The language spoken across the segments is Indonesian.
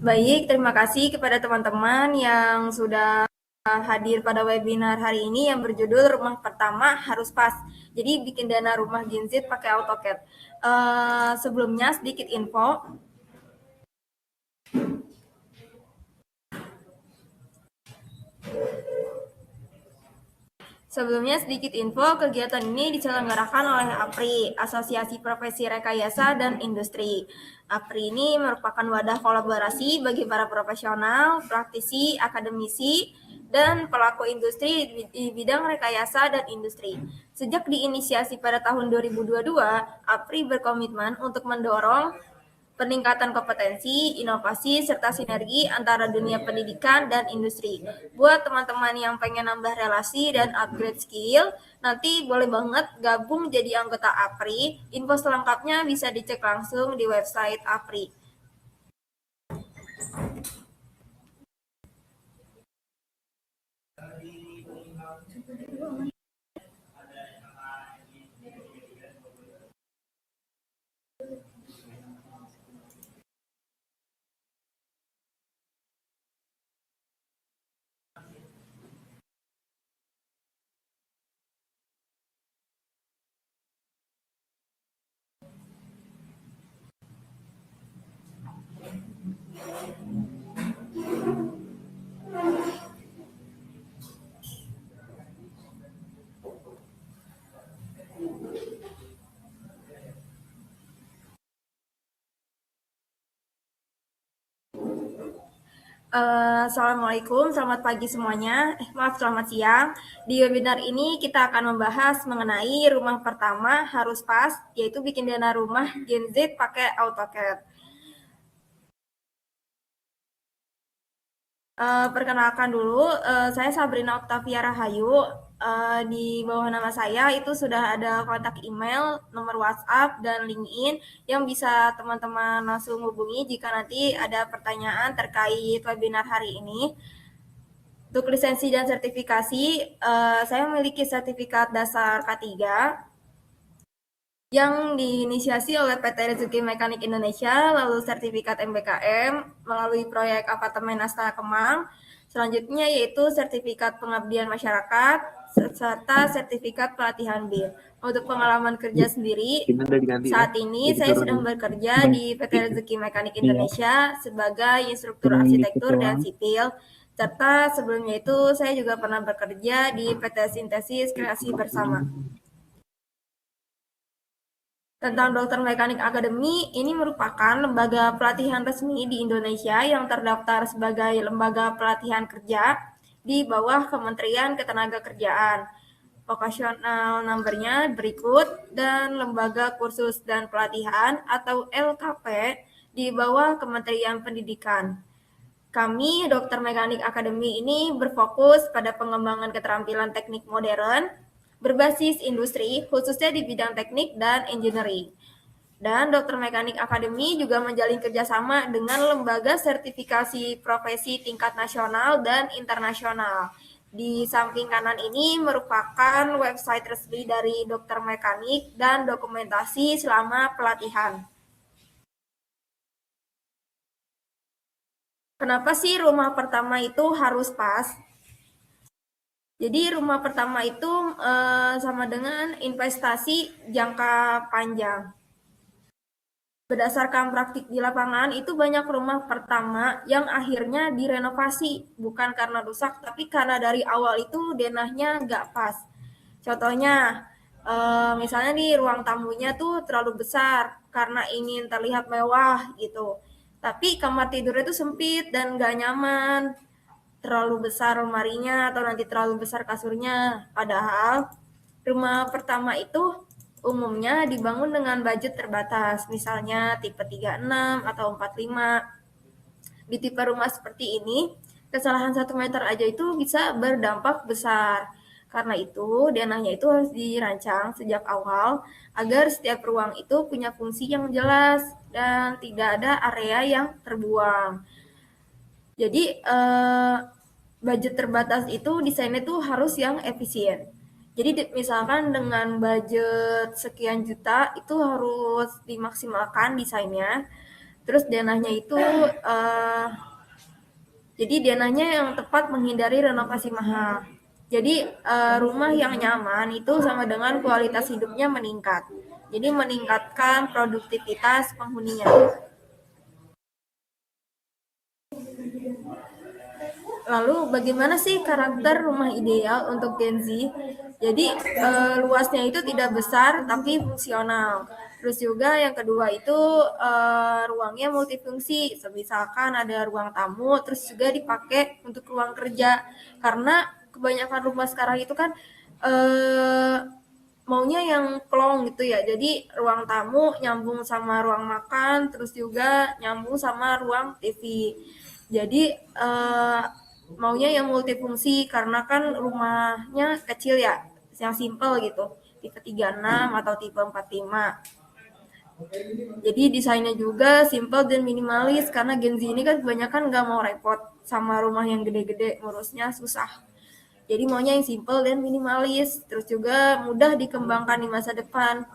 Baik, terima kasih kepada teman-teman yang sudah hadir pada webinar hari ini yang berjudul Rumah Pertama Harus Pas. Jadi bikin dana rumah Gen Z pakai AutoCAD. Sebelumnya sedikit info. Sebelumnya sedikit info, kegiatan ini diselenggarakan oleh APRI, Asosiasi Profesi Rekayasa dan Industri. APRI ini merupakan wadah kolaborasi bagi para profesional, praktisi, akademisi, dan pelaku industri di bidang rekayasa dan industri. Sejak diinisiasi pada tahun 2022, APRI berkomitmen untuk mendorong peningkatan kompetensi, inovasi, serta sinergi antara dunia pendidikan dan industri. Buat teman-teman yang pengen nambah relasi dan upgrade skill, nanti boleh banget gabung jadi anggota APRI. Info selengkapnya bisa dicek langsung di website APRI. Assalamualaikum, selamat pagi semuanya. Maaf, selamat siang. Di webinar ini kita akan membahas mengenai rumah pertama harus pas, yaitu bikin dana rumah Gen Z pakai AutoCAD. Perkenalkan dulu, saya Sabrina Oktavia Rahayu. Di bawah nama saya itu sudah ada kontak email, nomor WhatsApp, dan LinkedIn yang bisa teman-teman langsung hubungi jika nanti ada pertanyaan terkait webinar hari ini. Untuk lisensi dan sertifikasi, saya memiliki sertifikat dasar K3 yang diinisiasi oleh PT Rezeki Mekanik Indonesia, lalu sertifikat MBKM melalui proyek apartemen Astana Kemang. Selanjutnya yaitu sertifikat pengabdian masyarakat serta sertifikat pelatihan BIM. Untuk pengalaman kerja sendiri, saat ini saya sedang bekerja di PT Rezeki Mekanik Indonesia sebagai instruktur arsitektur dan sipil. Serta sebelumnya itu saya juga pernah bekerja di PT Sintesis Kreasi Bersama. Tentang Dokter Mekanik Academy, ini merupakan lembaga pelatihan resmi di Indonesia yang terdaftar sebagai lembaga pelatihan kerja di bawah Kementerian Ketenagakerjaan. Vocational number-nya berikut, dan Lembaga Kursus dan Pelatihan atau LKP di bawah Kementerian Pendidikan. Kami, Dokter Mekanik Academy ini berfokus pada pengembangan keterampilan teknik modern, berbasis industri, khususnya di bidang teknik dan engineering. Dan Dokter Mekanik Academy juga menjalin kerjasama dengan lembaga sertifikasi profesi tingkat nasional dan internasional. Di samping kanan ini merupakan website resmi dari Dokter Mekanik dan dokumentasi selama pelatihan. Kenapa sih rumah pertama itu harus pas? Jadi rumah pertama itu sama dengan investasi jangka panjang. Berdasarkan praktik di lapangan, itu banyak rumah pertama yang akhirnya direnovasi, bukan karena rusak, tapi karena dari awal itu denahnya nggak pas. Contohnya, misalnya di ruang tamunya tuh terlalu besar karena ingin terlihat mewah gitu. Tapi kamar tidurnya itu sempit dan nggak nyaman, terlalu besar lemarinya atau nanti terlalu besar kasurnya. Padahal rumah pertama itu umumnya dibangun dengan budget terbatas, misalnya tipe 36 atau 45. Di tipe rumah seperti ini, kesalahan 1 meter aja itu bisa berdampak besar. Karena itu, denahnya itu harus dirancang sejak awal agar setiap ruang itu punya fungsi yang jelas dan tidak ada area yang terbuang. Jadi budget terbatas itu desainnya tuh harus yang efisien. Jadi misalkan dengan budget sekian juta itu harus dimaksimalkan desainnya Terus denahnya itu jadi denahnya yang tepat menghindari renovasi mahal. Jadi rumah yang nyaman itu sama dengan kualitas hidupnya meningkat. Jadi meningkatkan produktivitas penghuninya. Lalu bagaimana sih karakter rumah ideal untuk Gen Z? Jadi luasnya itu tidak besar tapi fungsional. Terus juga yang kedua itu ruangnya multifungsi. Misalkan ada ruang tamu, terus juga dipakai untuk ruang kerja. Karena kebanyakan rumah sekarang itu kan eh, maunya yang plong gitu ya. Jadi ruang tamu nyambung sama ruang makan, terus juga nyambung sama ruang TV. Jadi maunya yang multifungsi karena kan rumahnya kecil ya, yang simple gitu. Tipe 36 atau tipe 45. Jadi desainnya juga simple dan minimalis karena Gen Z ini kan kebanyakan nggak mau repot sama rumah yang gede-gede, ngurusnya susah. Jadi maunya yang simple dan minimalis, terus juga mudah dikembangkan di masa depan.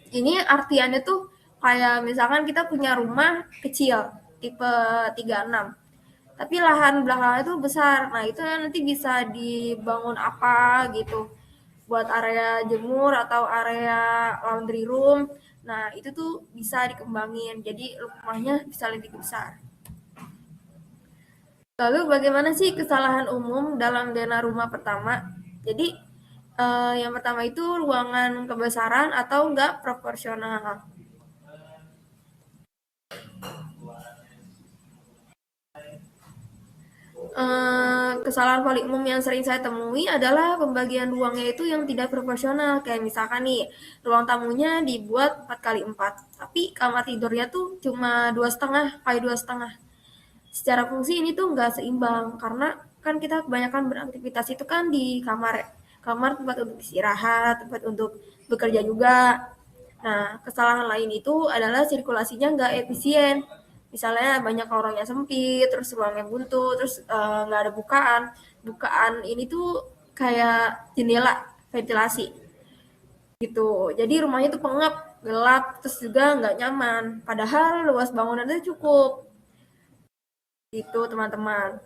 Ini artiannya tuh kayak misalkan kita punya rumah kecil tipe 36, tapi lahan belakangnya itu besar. Nah, itu nanti bisa dibangun apa gitu. Buat area jemur atau area laundry room. Nah, itu tuh bisa dikembangin. Jadi rumahnya bisa lebih besar. Lalu bagaimana sih kesalahan umum dalam zona rumah pertama? Jadi yang pertama itu ruangan kebesaran atau enggak proporsional. Kesalahan paling umum yang sering saya temui adalah pembagian ruangnya itu yang tidak proporsional. Kayak misalkan nih, ruang tamunya dibuat 4 kali 4, tapi kamar tidurnya tuh cuma 2,5 kali 2,5. Secara fungsi ini tuh nggak seimbang, karena kan kita kebanyakan beraktivitas itu kan di kamar ya. Kamar tempat untuk istirahat, tempat untuk bekerja juga. Nah, kesalahan lain itu adalah sirkulasinya nggak efisien. Misalnya banyak lorong yang sempit, terus ruangnya buntu, terus nggak ada bukaan. Bukaan ini tuh kayak jendela ventilasi gitu. Jadi rumahnya tuh pengap, gelap, terus juga nggak nyaman. Padahal luas bangunan itu cukup. Gitu teman-teman.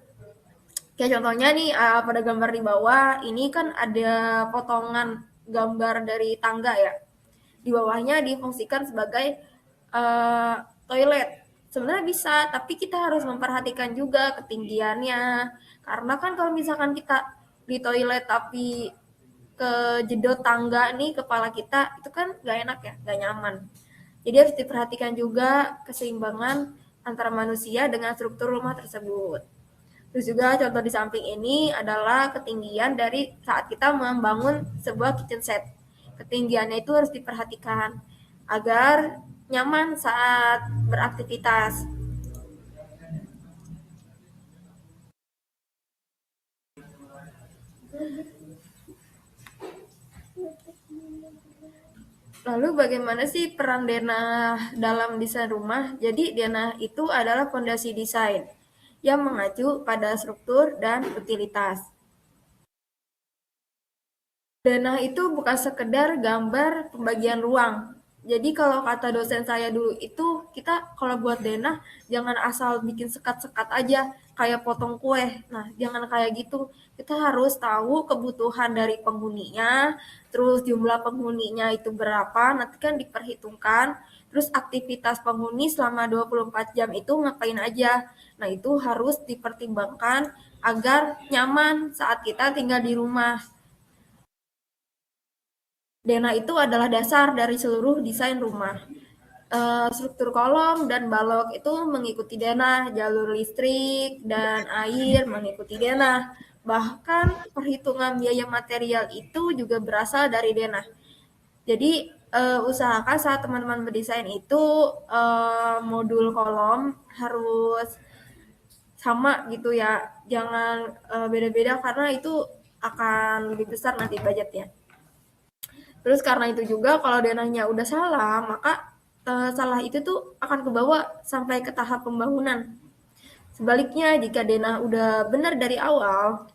Kayak contohnya nih pada gambar di bawah, ini kan ada potongan gambar dari tangga ya. Di bawahnya difungsikan sebagai uh, toilet. Sebenarnya bisa, tapi kita harus memperhatikan juga ketinggiannya. Karena kan kalau misalkan kita di toilet tapi ke jedot tangga nih kepala kita, itu kan gak enak ya, gak nyaman. Jadi harus diperhatikan juga keseimbangan antara manusia dengan struktur rumah tersebut. Terus juga contoh di samping ini adalah ketinggian dari saat kita membangun sebuah kitchen set. Ketinggiannya itu harus diperhatikan agar nyaman saat beraktivitas. Lalu bagaimana sih peran denah dalam desain rumah? Jadi denah itu adalah fondasi desain yang mengacu pada struktur dan utilitas. Denah itu bukan sekedar gambar pembagian ruang. Jadi kalau kata dosen saya dulu itu kita kalau buat denah jangan asal bikin sekat-sekat aja kayak potong kue. Nah, jangan kayak gitu. Kita harus tahu kebutuhan dari penghuninya, terus jumlah penghuninya itu berapa, nanti kan diperhitungkan. Terus aktivitas penghuni selama 24 jam itu ngapain aja. Nah, itu harus dipertimbangkan agar nyaman saat kita tinggal di rumah. Denah itu adalah dasar dari seluruh desain rumah. Struktur kolom dan balok itu mengikuti denah, jalur listrik dan air mengikuti denah. Bahkan perhitungan biaya material itu juga berasal dari denah. Jadi usahakan saat teman-teman berdesain itu modul kolom harus sama gitu ya, jangan beda-beda karena itu akan lebih besar nanti budgetnya. Terus karena itu juga kalau denahnya udah salah, maka salah itu tuh akan kebawa sampai ke tahap pembangunan. Sebaliknya, jika denah udah benar dari awal,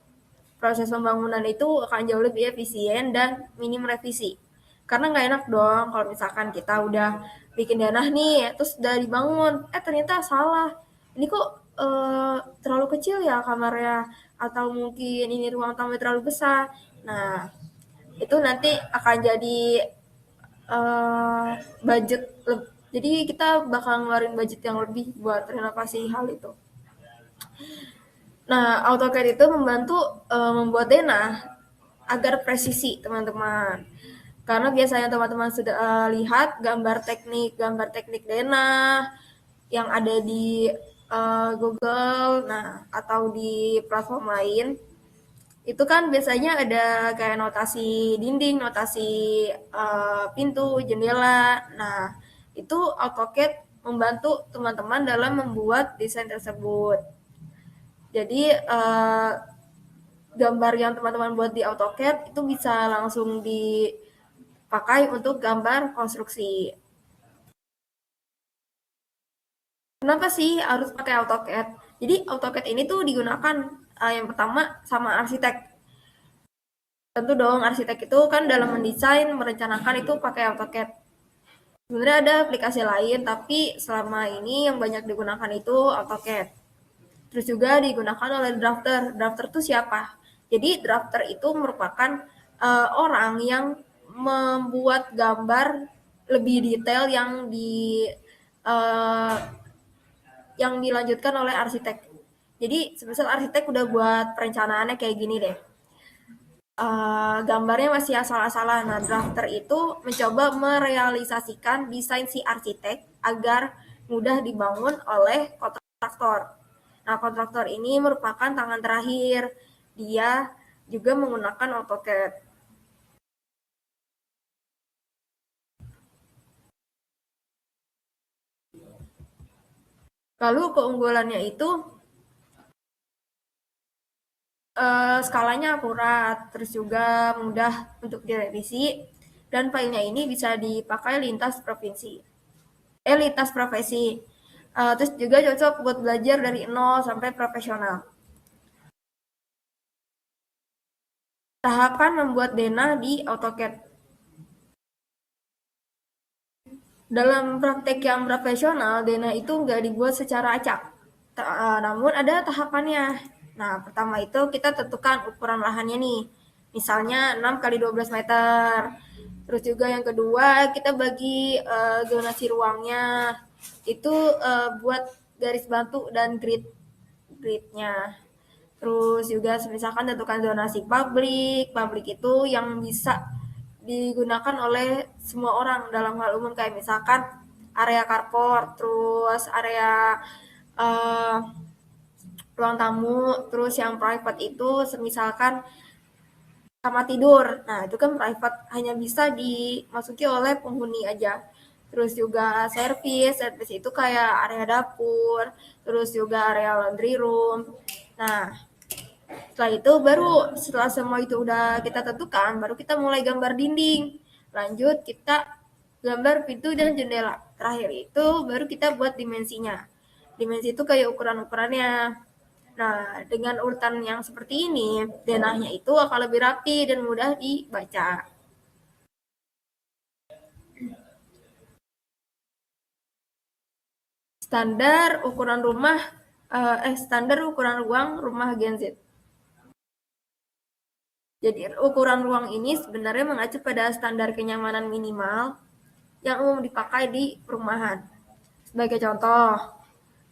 proses pembangunan itu akan jauh lebih efisien dan minim revisi. Karena nggak enak dong kalau misalkan kita udah bikin denah nih, terus udah dibangun, ternyata salah. Ini kok terlalu kecil ya kamarnya, atau mungkin ini ruang tamu terlalu besar. Nah, itu nanti akan jadi budget jadi kita bakal ngeluarin budget yang lebih buat renovasi hal itu. Nah, AutoCAD itu membantu membuat denah agar presisi, teman-teman. Karena biasanya teman-teman sudah lihat gambar teknik denah yang ada di Google, nah atau di platform lain. Itu kan biasanya ada kayak notasi dinding, notasi pintu, jendela. Nah, itu AutoCAD membantu teman-teman dalam membuat desain tersebut. Jadi gambar yang teman-teman buat di AutoCAD itu bisa langsung dipakai untuk gambar konstruksi. Kenapa sih harus pakai AutoCAD? Jadi AutoCAD ini tuh digunakan yang pertama sama arsitek. Tentu dong, arsitek itu kan dalam mendesain, merencanakan itu pakai AutoCAD. Sebenarnya ada aplikasi lain, tapi selama ini yang banyak digunakan itu AutoCAD. Terus juga digunakan oleh drafter. Drafter itu siapa? Jadi drafter itu merupakan orang yang membuat gambar lebih detail uh, yang dilanjutkan oleh arsitek. Jadi semisal arsitek udah buat perencanaannya kayak gini deh. Gambarnya masih asal-asalan. Nah, drafter itu mencoba merealisasikan desain si arsitek agar mudah dibangun oleh kontraktor. Nah, kontraktor ini merupakan tangan terakhir. Dia juga menggunakan AutoCAD. Lalu keunggulannya itu skalanya akurat, terus juga mudah untuk direvisi, dan filenya ini bisa dipakai lintas provinsi. Lintas profesi. Terus juga cocok buat belajar dari nol sampai profesional. Tahapan membuat denah di AutoCAD. Dalam praktek yang profesional, denah itu nggak dibuat secara acak. Namun ada tahapannya. Nah, pertama itu kita tentukan ukuran lahannya nih. Misalnya 6 kali 12 meter. Terus juga yang kedua, kita bagi zonasi ruangnya. Itu buat garis bantu dan gridnya. Terus juga misalkan tentukan zonasi publik. Publik itu yang bisa digunakan oleh semua orang dalam hal umum kayak misalkan area carport, terus area uh, ruang tamu, terus yang private itu misalkan kamar tidur. Nah, itu kan private hanya bisa dimasuki oleh penghuni aja. Terus juga service itu kayak area dapur, terus juga area laundry room. Nah, setelah itu setelah semua itu udah kita tentukan, baru kita mulai gambar dinding. Lanjut kita gambar pintu dan jendela. Terakhir itu baru kita buat dimensinya. Dimensi itu kayak ukuran-ukurannya. Nah, dengan urutan yang seperti ini, denahnya itu akan lebih rapi dan mudah dibaca. Standar ukuran ruang rumah Gen Z. Jadi ukuran ruang ini sebenarnya mengacu pada standar kenyamanan minimal yang umum dipakai di perumahan. Sebagai contoh,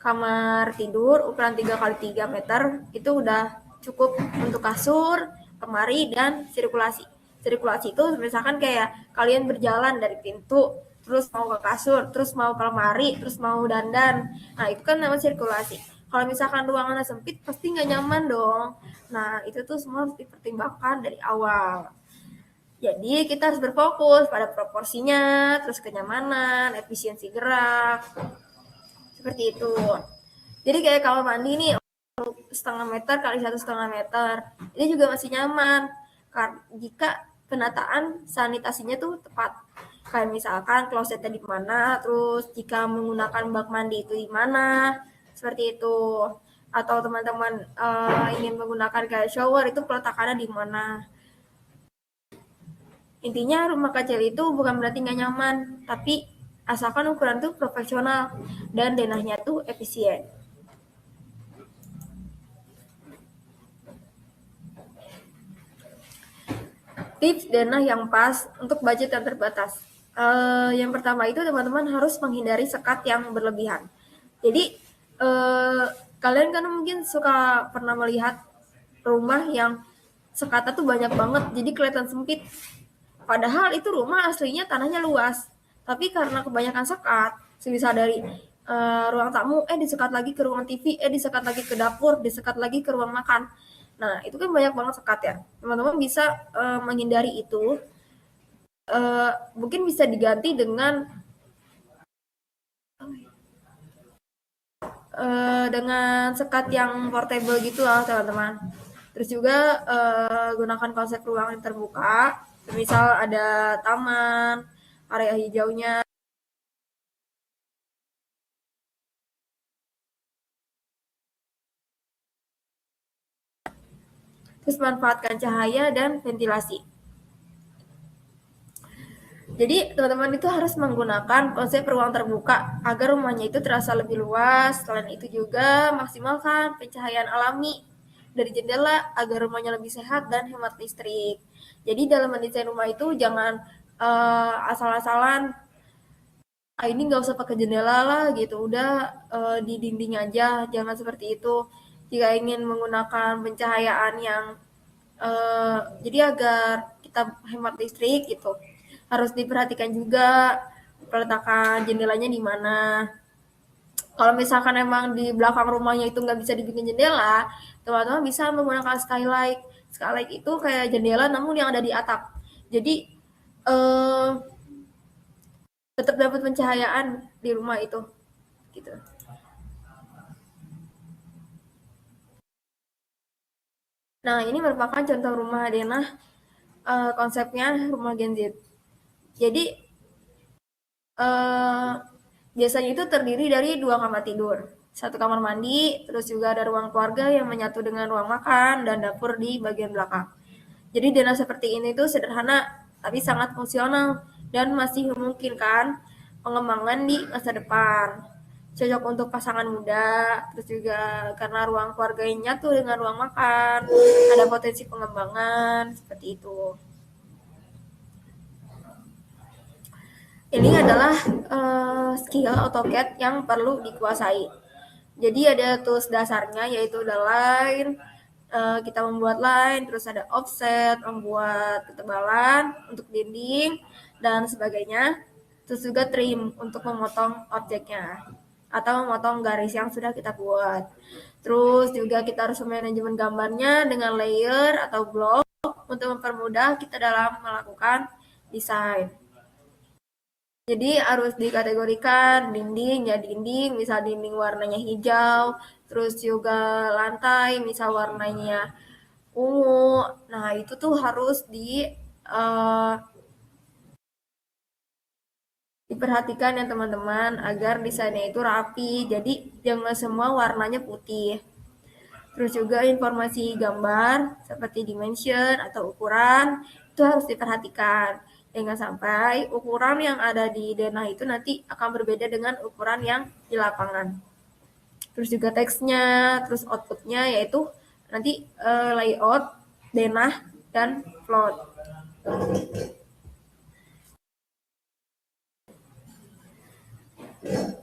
kamar tidur ukuran 3x3 meter itu udah cukup untuk kasur, lemari, dan sirkulasi. Sirkulasi itu misalkan kayak kalian berjalan dari pintu, terus mau ke kasur, terus mau ke lemari, terus mau dandan. Nah, itu kan namanya sirkulasi. Kalau misalkan ruangannya sempit, pasti nggak nyaman dong. Nah, itu tuh semua harus dipertimbangkan dari awal. Jadi kita harus berfokus pada proporsinya, terus kenyamanan, efisiensi gerak, seperti itu. Jadi kayak kamar mandi nih 1,5 meter kali 1,5 meter, ini juga masih nyaman jika penataan sanitasinya tuh tepat. Kayak misalkan klosetnya di mana, terus jika menggunakan bak mandi itu di mana, seperti itu. Atau teman-teman ingin menggunakan kayak shower itu peletakannya di mana. Intinya rumah kecil itu bukan berarti nggak nyaman, tapi asalkan ukuran tuh profesional dan denahnya tuh efisien. Tips denah yang pas untuk budget yang terbatas. Yang pertama itu teman-teman harus menghindari sekat yang berlebihan. Jadi kalian kan mungkin suka pernah melihat rumah yang sekatnya tuh banyak banget, jadi kelihatan sempit. Padahal itu rumah aslinya tanahnya luas, tapi karena kebanyakan sekat, semisal dari ruang tamu, disekat lagi ke ruang TV, disekat lagi ke dapur, disekat lagi ke ruang makan. Nah, itu kan banyak banget sekat ya. Teman-teman bisa menghindari itu. Mungkin bisa diganti dengan sekat yang portable gitu lah, teman-teman. Terus juga gunakan konsep ruang yang terbuka. Misal ada taman, area hijaunya. Terus manfaatkan cahaya dan ventilasi. Jadi teman-teman itu harus menggunakan konsep ruang terbuka agar rumahnya itu terasa lebih luas. Selain itu juga maksimalkan pencahayaan alami dari jendela agar rumahnya lebih sehat dan hemat listrik. Jadi dalam mendesain rumah itu jangan asal-asalan, ini nggak usah pakai jendela lah gitu, udah di dinding aja, jangan seperti itu. Jika ingin menggunakan pencahayaan yang jadi agar kita hemat listrik gitu, harus diperhatikan juga peletakan jendelanya di mana. Kalau misalkan emang di belakang rumahnya itu nggak bisa dibikin jendela, teman-teman bisa menggunakan skylight. Skylight itu kayak jendela namun yang ada di atap. Jadi eh, tetap dapat pencahayaan di rumah itu gitu. Nah, ini merupakan contoh rumah denah, konsepnya rumah Gen Z. Jadi eh, biasanya itu terdiri dari dua kamar tidur, satu kamar mandi, terus juga ada ruang keluarga yang menyatu dengan ruang makan dan dapur di bagian belakang. Jadi denah seperti ini tuh sederhana tapi sangat fungsional dan masih memungkinkan pengembangan di masa depan. Cocok untuk pasangan muda, terus juga karena ruang keluarganya nyatu dengan ruang makan, ada potensi pengembangan seperti itu. Ini adalah skill AutoCAD yang perlu dikuasai. Jadi ada tools dasarnya yaitu ada line, kita membuat line, terus ada offset, membuat ketebalan untuk dinding dan sebagainya. Terus juga trim untuk memotong objeknya atau memotong garis yang sudah kita buat. Terus juga kita harus manajemen gambarnya dengan layer atau block untuk mempermudah kita dalam melakukan desain. Jadi harus dikategorikan dinding ya dinding, misal dinding warnanya hijau, terus juga lantai misal warnanya ungu. Nah, itu tuh harus eh, diperhatikan ya teman-teman agar desainnya itu rapi. Jadi jangan semua warnanya putih. Terus juga informasi gambar seperti dimension atau ukuran itu harus diperhatikan. Jangan sampai ukuran yang ada di denah itu nanti akan berbeda dengan ukuran yang di lapangan. Terus juga teksnya, terus outputnya yaitu nanti layout, denah, dan float.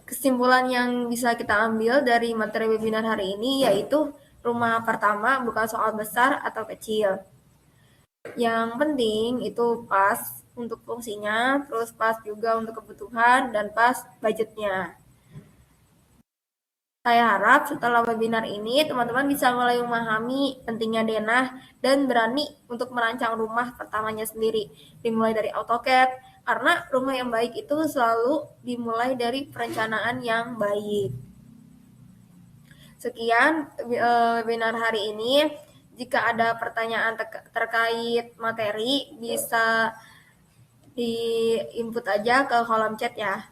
Kesimpulan yang bisa kita ambil dari materi webinar hari ini yaitu rumah pertama bukan soal besar atau kecil. Yang penting itu pas untuk fungsinya, terus pas juga untuk kebutuhan, dan pas budgetnya. Saya harap setelah webinar ini, teman-teman bisa mulai memahami pentingnya denah dan berani untuk merancang rumah pertamanya sendiri. Dimulai dari AutoCAD, karena rumah yang baik itu selalu dimulai dari perencanaan yang baik. Sekian webinar hari ini. Jika ada pertanyaan terkait materi, bisa di input aja ke kolom chat ya.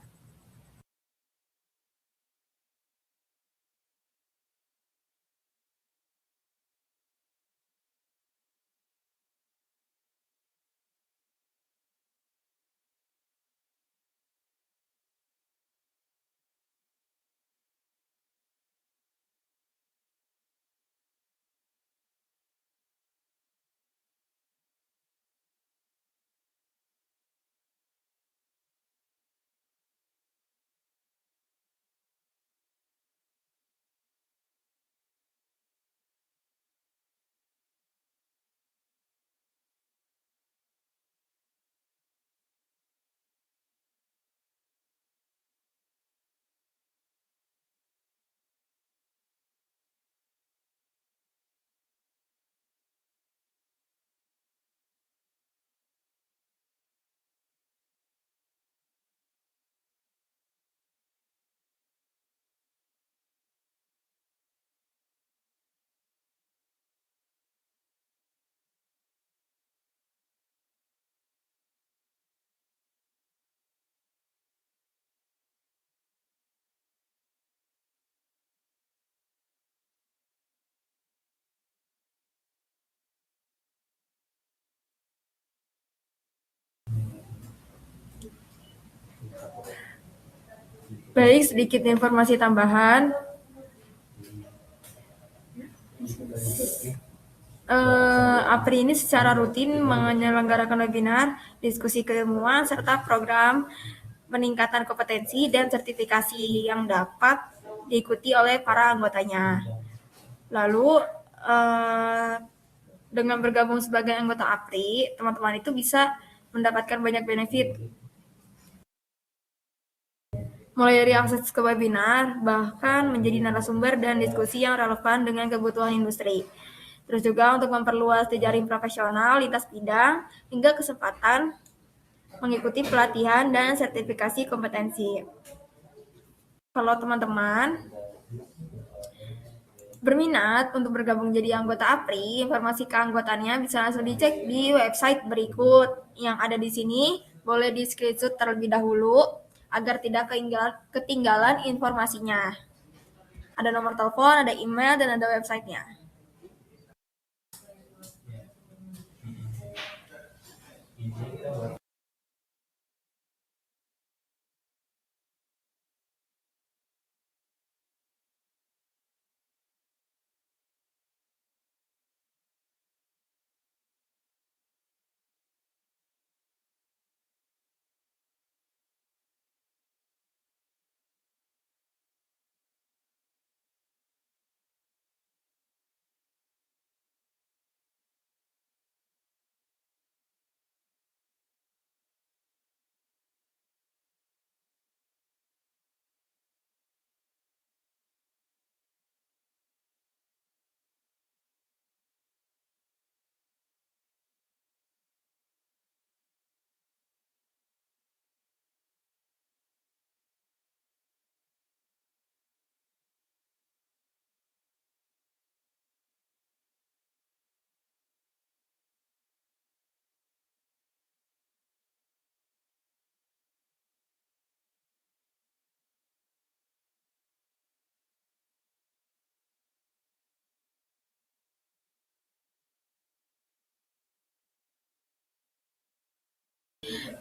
Baik, sedikit informasi tambahan. APRI ini secara rutin menyelenggarakan webinar, diskusi keilmuan, serta program peningkatan kompetensi dan sertifikasi yang dapat diikuti oleh para anggotanya. Lalu, dengan bergabung sebagai anggota APRI, teman-teman itu bisa mendapatkan banyak benefit, mulai dari akses ke webinar, bahkan menjadi narasumber dan diskusi yang relevan dengan kebutuhan industri. Terus juga untuk memperluas jejaring profesional lintas bidang, hingga kesempatan mengikuti pelatihan dan sertifikasi kompetensi. Kalau teman-teman berminat untuk bergabung jadi anggota APRI, informasi keanggotaannya bisa langsung dicek di website berikut yang ada di sini. Boleh di screenshot terlebih dahulu agar tidak ketinggalan informasinya. Ada nomor telepon, ada email, dan ada websitenya.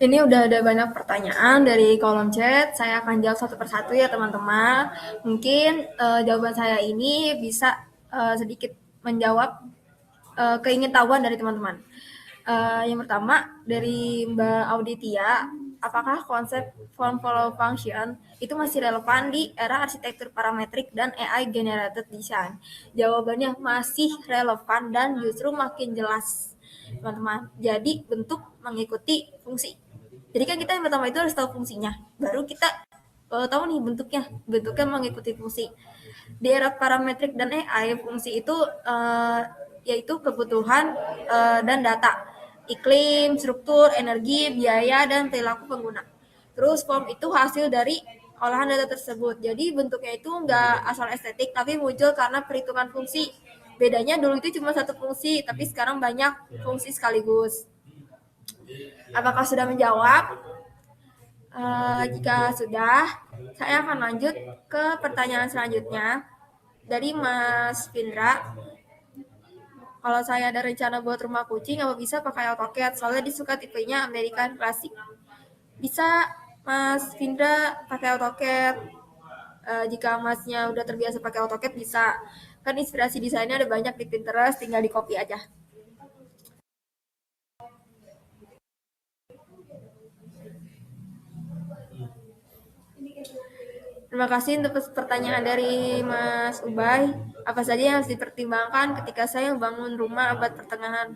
Ini udah ada banyak pertanyaan dari kolom chat. Saya akan jawab satu persatu ya teman-teman. Mungkin jawaban saya ini bisa sedikit menjawab keingintahuan dari teman-teman. Yang pertama dari Mbak Auditia, apakah konsep form follow function itu masih relevan di era arsitektur parametrik dan AI generated design? Jawabannya masih relevan dan justru makin jelas, teman-teman. Jadi bentuk mengikuti fungsi. Jadi kan kita yang pertama itu harus tahu fungsinya, baru kita tahu nih bentuknya mengikuti fungsi. Di era parametrik dan AI, fungsi itu yaitu kebutuhan dan data, iklim, struktur, energi, biaya, dan perilaku pengguna. Terus form itu hasil dari olahan data tersebut. Jadi bentuknya itu nggak asal estetik, tapi muncul karena perhitungan fungsi. Bedanya dulu itu cuma satu fungsi, tapi sekarang banyak fungsi sekaligus. Apakah sudah menjawab? Jika sudah, saya akan lanjut ke pertanyaan selanjutnya dari Mas Vindra. Kalau saya ada rencana buat rumah kucing, apa bisa pakai AutoCAD? Soalnya disuka tipenya American Classic. Bisa, Mas Vindra, pakai AutoCAD. Jika Masnya udah terbiasa pakai AutoCAD, bisa. Kan inspirasi desainnya ada banyak di Pinterest, tinggal di copy aja. Terima kasih untuk pertanyaan dari Mas Ubay. Apa saja yang harus dipertimbangkan ketika saya membangun rumah abad pertengahan?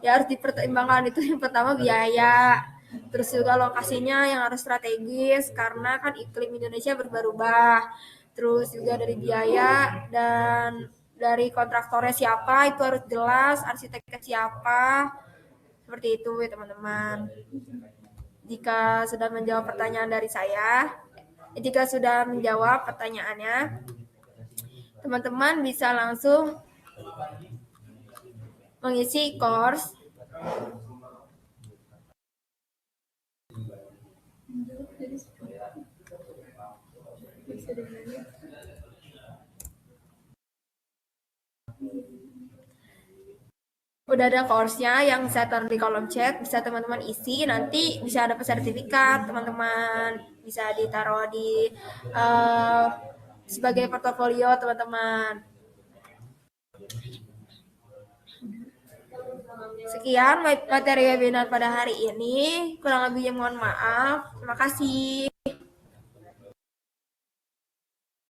Ya harus dipertimbangkan itu yang pertama biaya, terus juga lokasinya yang harus strategis karena kan iklim Indonesia berubah-ubah, terus juga dari biaya dan dari kontraktornya siapa itu harus jelas, arsiteknya siapa, seperti itu ya teman-teman. Jika sudah menjawab pertanyaan dari saya, jika sudah menjawab pertanyaannya, teman-teman bisa langsung mengisi course Udah ada course-nya yang saya taruh di kolom chat, bisa teman-teman isi, nanti bisa dapat sertifikat, teman-teman. Bisa ditaruh di uh, sebagai portofolio teman-teman. Sekian materi webinar pada hari ini. Kurang lebihnya mohon maaf. Terima kasih.